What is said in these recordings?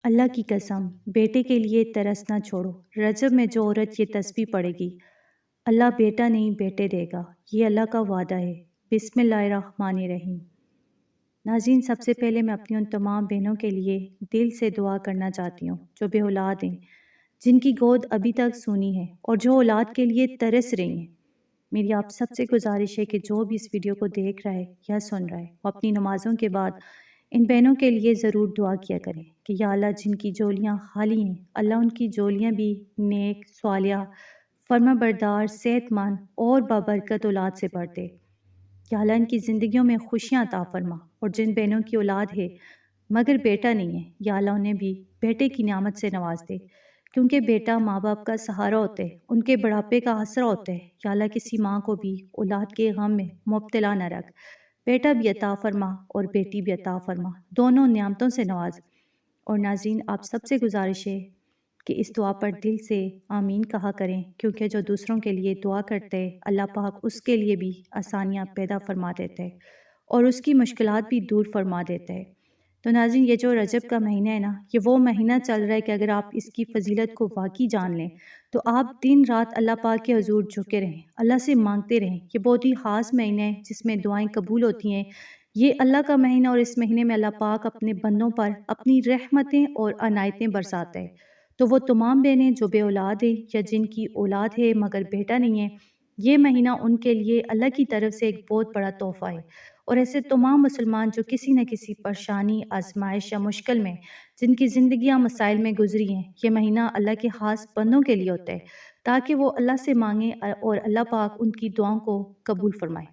اللہ کی قسم بیٹے کے لیے ترس نہ چھوڑو۔ رجب میں جو عورت یہ تسبیح پڑھے گی اللہ بیٹا نہیں بیٹے دے گا، یہ اللہ کا وعدہ ہے۔ بسم اللہ الرحمن الرحیم۔ ناظرین، سب سے پہلے میں اپنی ان تمام بہنوں کے لیے دل سے دعا کرنا چاہتی ہوں جو بے اولاد ہیں، جن کی گود ابھی تک سونی ہے اور جو اولاد کے لیے ترس رہی ہیں۔ میری آپ سب سے گزارش ہے کہ جو بھی اس ویڈیو کو دیکھ رہا ہے یا سن رہا ہے وہ اپنی نمازوں کے بعد ان بہنوں کے لیے ضرور دعا کیا کریں کہ یا اللہ جن کی جولیاں خالی ہیں، اللہ ان کی جولیاں بھی نیک، صالحہ، فرما بردار، صحت مند اور بابرکت اولاد سے بھر دے۔ یا اللہ ان کی زندگیوں میں خوشیاں عطا فرما، اور جن بہنوں کی اولاد ہے مگر بیٹا نہیں ہے، یا اللہ انہیں بھی بیٹے کی نعمت سے نواز دے، کیونکہ بیٹا ماں باپ کا سہارا ہوتا ہے، ان کے بڑھاپے کا آسرا ہوتا ہے۔ یا اللہ کسی ماں کو بھی اولاد کے غم میں مبتلا نہ رکھ، بیٹا بھی عطا فرما اور بیٹی بھی عطا فرما، دونوں نعمتوں سے نواز۔ اور ناظرین، آپ سب سے گزارش ہے کہ اس دعا پر دل سے آمین کہا کریں، کیونکہ جو دوسروں کے لیے دعا کرتے ہیں اللہ پاک اس کے لیے بھی آسانیاں پیدا فرما دیتے ہیں اور اس کی مشکلات بھی دور فرما دیتے ہیں۔ تو ناظرین، یہ جو رجب کا مہینہ ہے نا، یہ وہ مہینہ چل رہا ہے کہ اگر آپ اس کی فضیلت کو واقعی جان لیں تو آپ دن رات اللہ پاک کے حضور جھکے رہیں، اللہ سے مانگتے رہیں۔ یہ بہت ہی خاص مہینہ ہے جس میں دعائیں قبول ہوتی ہیں۔ یہ اللہ کا مہینہ، اور اس مہینے میں اللہ پاک اپنے بندوں پر اپنی رحمتیں اور عنایتیں برساتا ہے۔ تو وہ تمام بہنیں جو بے اولاد ہیں یا جن کی اولاد ہے مگر بیٹا نہیں ہے، یہ مہینہ ان کے لیے اللہ کی طرف سے ایک بہت بڑا تحفہ ہے۔ اور ایسے تمام مسلمان جو کسی نہ کسی پریشانی، آزمائش یا مشکل میں، جن کی زندگیاں مسائل میں گزری ہیں، یہ مہینہ اللہ کے خاص بندوں کے لیے ہوتا ہے تاکہ وہ اللہ سے مانگیں اور اللہ پاک ان کی دعاؤں کو قبول فرمائے۔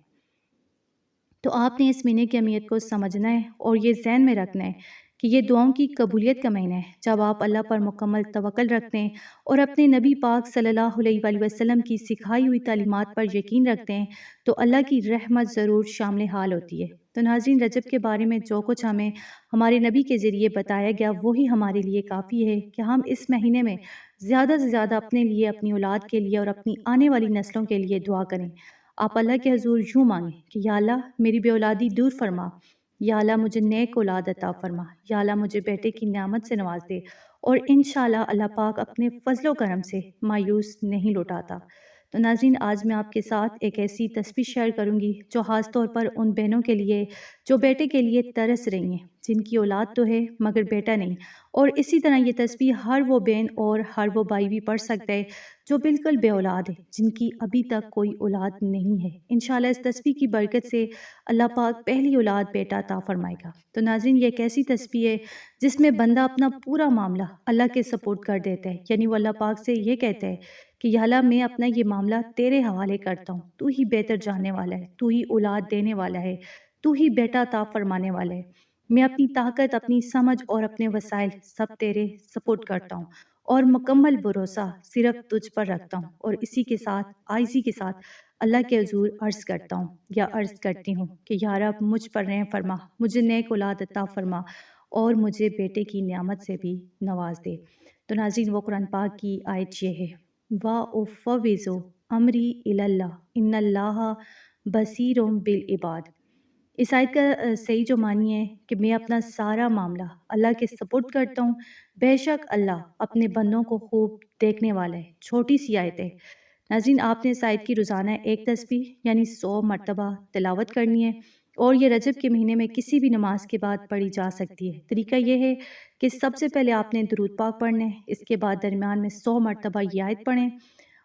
تو آپ نے اس مہینے کی اہمیت کو سمجھنا ہے اور یہ ذہن میں رکھنا ہے کہ یہ دعاؤں کی قبولیت کا مہینہ ہے۔ جب آپ اللہ پر مکمل توکل رکھتے ہیں اور اپنے نبی پاک صلی اللہ علیہ وآلہ وسلم کی سکھائی ہوئی تعلیمات پر یقین رکھتے ہیں تو اللہ کی رحمت ضرور شامل حال ہوتی ہے۔ تو ناظرین، رجب کے بارے میں جو کچھ ہمیں ہمارے نبی کے ذریعے بتایا گیا وہی ہمارے لیے کافی ہے کہ ہم اس مہینے میں زیادہ سے زیادہ اپنے لیے، اپنی اولاد کے لیے اور اپنی آنے والی نسلوں کے لیے دعا کریں۔ آپ اللہ کے حضور یوں مانگیں کہ یا اللہ میری بے اولادی دور فرما، یا اللہ مجھے نیک اولاد عطا فرما، یا اللہ مجھے بیٹے کی نعمت سے نواز دے، اور انشاءاللہ اللہ پاک اپنے فضل و کرم سے مایوس نہیں لوٹاتا۔ تو ناظرین، آج میں آپ کے ساتھ ایک ایسی تسبیح شیئر کروں گی جو خاص طور پر ان بہنوں کے لیے جو بیٹے کے لیے ترس رہی ہیں، جن کی اولاد تو ہے مگر بیٹا نہیں۔ اور اسی طرح یہ تسبیح ہر وہ بہن اور ہر وہ بھائی بھی پڑھ سکتا ہے جو بالکل بے اولاد ہے، جن کی ابھی تک کوئی اولاد نہیں ہے۔ انشاءاللہ اس تسبیح کی برکت سے اللہ پاک پہلی اولاد بیٹا عطا فرمائے گا۔ تو ناظرین، یہ ایک ایسی تسبیح ہے جس میں بندہ اپنا پورا معاملہ اللہ کے سپورٹ کر دیتا ہے، یعنی وہ اللہ پاک سے یہ کہتا ہے کہ یا اللہ میں اپنا یہ معاملہ تیرے حوالے کرتا ہوں، تو ہی بہتر جاننے والا ہے، تو ہی اولاد دینے والا ہے، تو ہی بیٹا عطا فرمانے والا ہے۔ میں اپنی طاقت، اپنی سمجھ اور اپنے وسائل سب تیرے سپورٹ کرتا ہوں اور مکمل بھروسہ صرف تجھ پر رکھتا ہوں، اور اسی کے ساتھ عاجزی کے ساتھ اللہ کے حضور عرض کرتا ہوں یا عرض کرتی ہوں کہ یا رب مجھ پر رحم فرما، مجھے نیک اولاد عطا فرما اور مجھے بیٹے کی نعمت سے بھی نواز دے۔ تو ناظرین، وہ قرآن پاک کی آیت یہ ہے، وَأُفَوِّضُ أَمْرِي إِلَى اللَّهِ إِنَّ اللَّهَ بَصِيرٌ بِالْعِبَادِ۔ اس آیت کا صحیح جو معنی ہے کہ میں اپنا سارا معاملہ اللہ کے سپورٹ کرتا ہوں، بے شک اللہ اپنے بندوں کو خوب دیکھنے والا ہے۔ چھوٹی سی آیت ہے ناظرین، آپ نے اس آیت کی روزانہ ایک تسبیح یعنی 100 مرتبہ تلاوت کرنی ہے، اور یہ رجب کے مہینے میں کسی بھی نماز کے بعد پڑھی جا سکتی ہے۔ طریقہ یہ ہے کہ سب سے پہلے آپ نے درود پاک پڑھنا ہے، اس کے بعد درمیان میں 100 مرتبہ یہ آیت پڑھیں،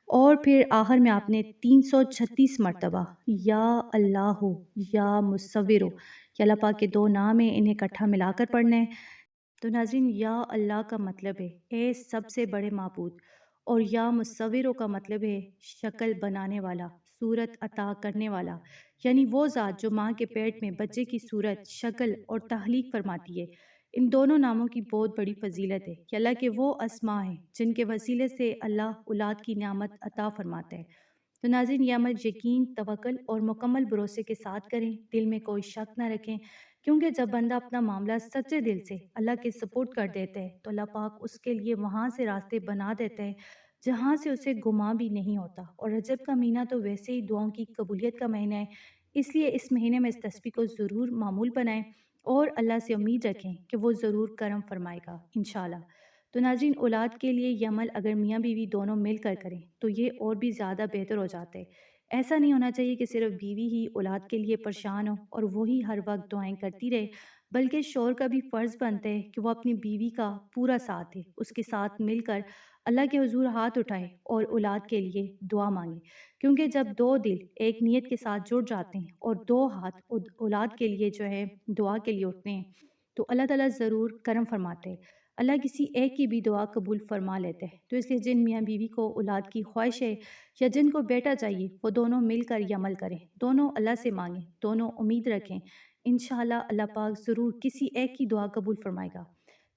اور پھر آخر میں آپ نے 336 مرتبہ یا اللہ، یا مصور، یا اللہ پاک کے دو نام ہیں، انہیں اکٹھا ملا کر پڑھنا ہے۔ تو ناظرین، یا اللہ کا مطلب ہے اے سب سے بڑے معبود، اور یا مصوروں کا مطلب ہے شکل بنانے والا، صورت عطا کرنے والا، یعنی وہ ذات جو ماں کے پیٹ میں بچے کی صورت، شکل اور تخلیق فرماتی ہے۔ ان دونوں ناموں کی بہت بڑی فضیلت ہے کہ اللہ کے وہ اسماء ہیں جن کے وسیلے سے اللہ اولاد کی نعمت عطا فرماتا ہے۔ تو ناظرین، یہ عمل یقین، توکل اور مکمل بھروسے کے ساتھ کریں، دل میں کوئی شک نہ رکھیں، کیونکہ جب بندہ اپنا معاملہ سچے دل سے اللہ کے سپورٹ کر دیتا ہے تو اللہ پاک اس کے لیے وہاں سے راستے بنا دیتا ہے جہاں سے اسے گمان بھی نہیں ہوتا۔ اور رجب کا مہینہ تو ویسے ہی دعاؤں کی قبولیت کا مہینہ ہے، اس لیے اس مہینے میں اس تسبیح کو ضرور معمول بنائیں اور اللہ سے امید رکھیں کہ وہ ضرور کرم فرمائے گا انشاءاللہ۔ تو ناظرین، اولاد کے لیے یہ عمل اگر میاں بیوی دونوں مل کر کریں تو یہ اور بھی زیادہ بہتر ہو جاتے ہیں۔ ایسا نہیں ہونا چاہیے کہ صرف بیوی ہی اولاد کے لیے پریشان ہو اور وہی ہر وقت دعائیں کرتی رہے، بلکہ شوہر کا بھی فرض بنتا ہے کہ وہ اپنی بیوی کا پورا ساتھ دے، اس کے ساتھ مل کر اللہ کے حضور ہاتھ اٹھائے اور اولاد کے لیے دعا مانگے، کیونکہ جب دو دل ایک نیت کے ساتھ جڑ جاتے ہیں اور دو ہاتھ اولاد کے لیے جو ہے دعا کے لیے اٹھتے ہیں تو اللہ تعالیٰ ضرور کرم فرماتے ہیں۔ اللہ کسی ایک کی بھی دعا قبول فرما لیتے ہیں۔ تو اس لیے جن میاں بیوی کو اولاد کی خواہش ہے یا جن کو بیٹا چاہیے وہ دونوں مل کر یہ عمل کریں، دونوں اللہ سے مانگیں، دونوں امید رکھیں، انشاءاللہ اللہ پاک ضرور کسی ایک کی دعا قبول فرمائے گا۔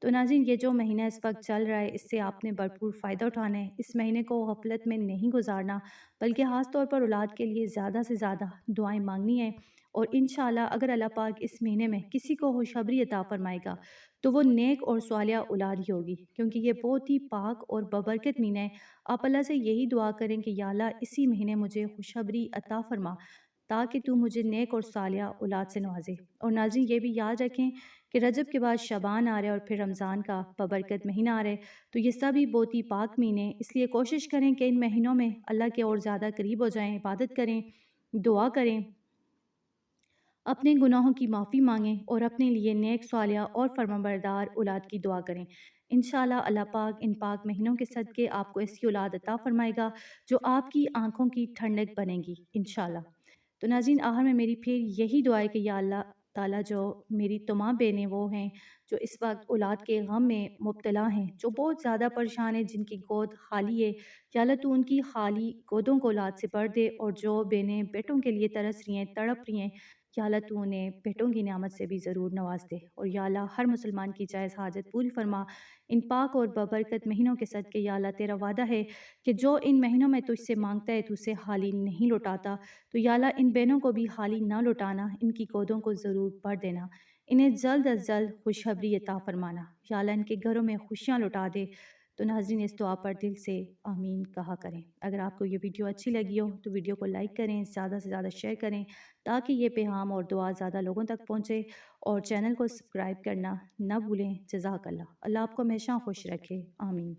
تو ناظرین، یہ جو مہینہ اس وقت چل رہا ہے اس سے آپ نے بھرپور فائدہ اٹھانا ہے۔ اس مہینے کو غفلت میں نہیں گزارنا، بلکہ خاص طور پر اولاد کے لیے زیادہ سے زیادہ دعائیں مانگنی ہیں، اور انشاءاللہ اگر اللہ پاک اس مہینے میں کسی کو خوشخبری عطا فرمائے گا تو وہ نیک اور صالحہ اولاد ہی ہوگی، کیونکہ یہ بہت ہی پاک اور بابرکت مہینہ ہے۔ آپ اللہ سے یہی دعا کریں کہ یا اللہ اسی مہینے مجھے خوشخبری عطا فرما تاکہ تو مجھے نیک اور صالحہ اولاد سے نوازے۔ اور ناظرین، یہ بھی یاد رکھیں کہ رجب کے بعد شعبان آ رہا ہے اور پھر رمضان کا بابرکت مہینہ آ رہا ہے، تو یہ سبھی بہت ہی پاک مہینے ہیں، اس لیے کوشش کریں کہ ان مہینوں میں اللہ کے اور زیادہ قریب ہو جائیں، عبادت کریں، دعا کریں، اپنے گناہوں کی معافی مانگیں اور اپنے لیے نیک صالحہ اور فرمانبردار اولاد کی دعا کریں۔ انشاءاللہ اللہ پاک ان پاک مہینوں کے صدقے آپ کو ایسی اولاد عطا فرمائے گا جو آپ کی آنکھوں کی ٹھنڈک بنے گی انشاءاللہ۔ تو ناظرین، آخر میں میری پھر یہی دعا ہے کہ یا اللہ تعالیٰ جو میری تمام بہنیں وہ ہیں جو اس وقت اولاد کے غم میں مبتلا ہیں، جو بہت زیادہ پریشان ہیں، جن کی گود خالی ہے، یا اللہ تو ان کی خالی گودوں کو اولاد سے بھر دے، اور جو بہنیں بیٹوں کے لیے ترس رہی ہیں، تڑپ رہی ہیں، یا اللہ تو انہیں بیٹوں کی نعمت سے بھی ضرور نواز دے، اور یا اللہ ہر مسلمان کی جائز حاجت پوری فرما ان پاک اور بابرکت مہینوں کے صدقے۔ یا اللہ تیرا وعدہ ہے کہ جو ان مہینوں میں تجھ سے مانگتا ہے تو اسے خالی نہیں لوٹاتا، تو یا اللہ ان بہنوں کو بھی خالی نہ لوٹانا، ان کی گودوں کو ضرور بھر دینا، انہیں جلد از جلد خوشخبری عطا فرمانا، یا اللہ ان کے گھروں میں خوشیاں لوٹا دے۔ تو ناظرین، اس دعا پر دل سے آمین کہا کریں۔ اگر آپ کو یہ ویڈیو اچھی لگی ہو تو ویڈیو کو لائک کریں، زیادہ سے زیادہ شیئر کریں تاکہ یہ پیغام اور دعا زیادہ لوگوں تک پہنچے، اور چینل کو سبسکرائب کرنا نہ بھولیں۔ جزاک اللہ، اللہ آپ کو ہمیشہ خوش رکھے، آمین۔